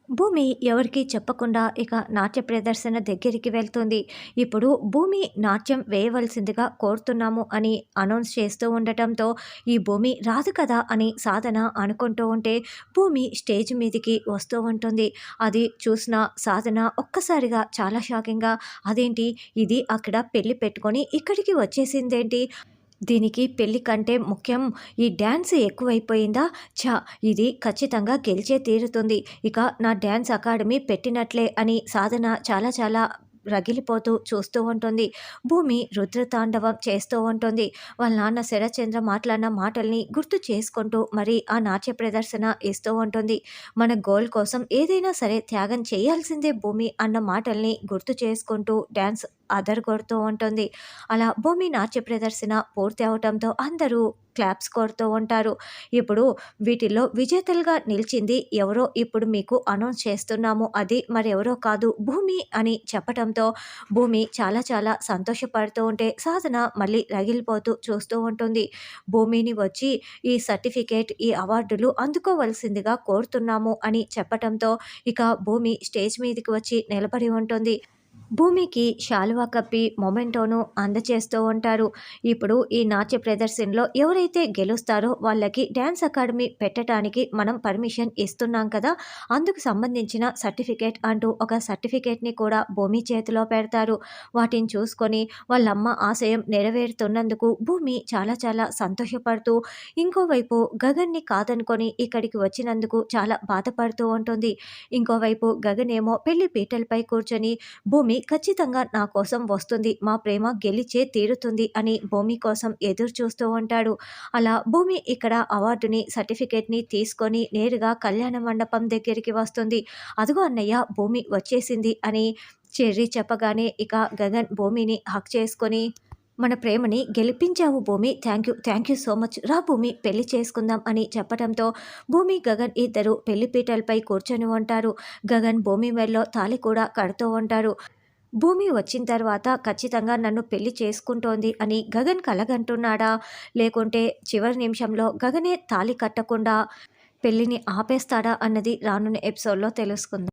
భూమి ఎవరికీ చెప్పకుండా ఇక నాట్య ప్రదర్శన దగ్గరికి వెళ్తుంది. ఇప్పుడు భూమి నాట్యం వేయవలసిందిగా కోరుతున్నాము అని అనౌన్స్ చేస్తూ ఉండటంతో, ఈ భూమి రాదు కదా అని సాధన అనుకుంటూ ఉంటే, భూమి స్టేజ్ మీదికి వస్తూ ఉంటుంది. అది చూసిన సాధన ఒక్కసారిగా చాలా షాకింగ్‌గా అదేంటి ఇది అక్కడ పెళ్లి పెట్టుకొని ఇక్కడికి వచ్చేసిందేంటి? దీనికి పెళ్లి కంటే ముఖ్యం ఈ డ్యాన్స్ ఎక్కువైపోయిందా? ఛ! ఇది ఖచ్చితంగా గెలిచే తీరుతుంది. ఇక నా డ్యాన్స్ అకాడమీ పెట్టినట్లే అని సాధన చాలా చాలా రగిలిపోతూ చూస్తూ ఉంటుంది. భూమి రుద్రతాండవం చేస్తూ ఉంటుంది. వాళ్ళ నాన్న శరత్చంద్ర మాట్లాడిన మాటల్ని గుర్తు చేసుకుంటూ మరి ఆ నాట్య ప్రదర్శన ఇస్తూ ఉంటుంది. మన గోల్ కోసం ఏదైనా సరే త్యాగం చేయాల్సిందే భూమి అన్న మాటల్ని గుర్తు చేసుకుంటూ డ్యాన్స్ అదరగొడుతూ ఉంటుంది. అలా భూమి నాట్య ప్రదర్శన పూర్తి అవటంతో అందరూ క్లాప్స్ కొడుతూ ఉంటారు. ఇప్పుడు వీటిల్లో విజేతలుగా నిలిచింది ఎవరో ఇప్పుడు మీకు అనౌన్స్ చేస్తున్నాము. అది మరెవరో కాదు భూమి అని చెప్పటంతో భూమి చాలా చాలా సంతోషపడుతూ ఉంటే సాధన మళ్ళీ రగిలిపోతూ చూస్తూ ఉంటుంది. భూమిని వచ్చి ఈ సర్టిఫికేట్, ఈ అవార్డులు అందుకోవలసిందిగా కోరుతున్నాము అని చెప్పటంతో ఇక భూమి స్టేజ్ మీదకి వచ్చి నిలబడి ఉంటుంది. భూమికి శాలువా కప్పి మొమెంటోను అందచేస్తూ ఉంటారు. ఇప్పుడు ఈ నాట్య ప్రదర్శనలో ఎవరైతే గెలుస్తారో వాళ్ళకి డ్యాన్స్ అకాడమీ పెట్టటానికి మనం పర్మిషన్ ఇస్తున్నాం కదా! అందుకు సంబంధించిన సర్టిఫికేట్ అంటూ ఒక సర్టిఫికేట్‌ని కూడా భూమి చేతిలో పెడతారు. వాటిని చూసుకొని వాళ్ళమ్మ ఆశయం నెరవేరుతున్నందుకు భూమి చాలా చాలా సంతోషపడుతూ, ఇంకోవైపు గగన్‌ని కాదనుకొని ఇక్కడికి వచ్చినందుకు చాలా బాధపడుతూ ఉంటుంది. ఇంకోవైపు గగన్ ఏమో పెళ్లి పీటలపై కూర్చొని భూమి ఖచ్చితంగా నా కోసం వస్తుంది. మా ప్రేమ గెలిచే తీరుతుంది అని భూమి కోసం ఎదురు చూస్తూ ఉంటాడు. అలా భూమి ఇక్కడ అవార్డుని, సర్టిఫికేట్‌ని తీసుకొని నేరుగా కళ్యాణ మండపం దగ్గరికి వస్తుంది. అదిగో అన్నయ్య భూమి వచ్చేసింది అని చెర్రీ చెప్పగానే ఇక గగన్ భూమిని హగ్ చేసుకొని మన ప్రేమని గెలిపించావు భూమి. Thank you so much. రా భూమి పెళ్లి చేసుకుందాం అని చెప్పడంతో భూమి, గగన్ ఇద్దరు పెళ్లి పీటలపై కూర్చొని ఉంటారు. గగన్ భూమి మెడలో తాళి కూడా కడుతూ ఉంటారు. భూమి వచ్చిన తర్వాత ఖచ్చితంగా నన్ను పెళ్లి చేసుకుంటోంది అని గగన్ కలగంటున్నాడా? లేకుంటే చివరి నిమిషంలో గగనే తాళి కట్టకుండా పెళ్లిని ఆపేస్తాడా అన్నది రానున్న ఎపిసోడ్‌లో తెలుసుకుందాం.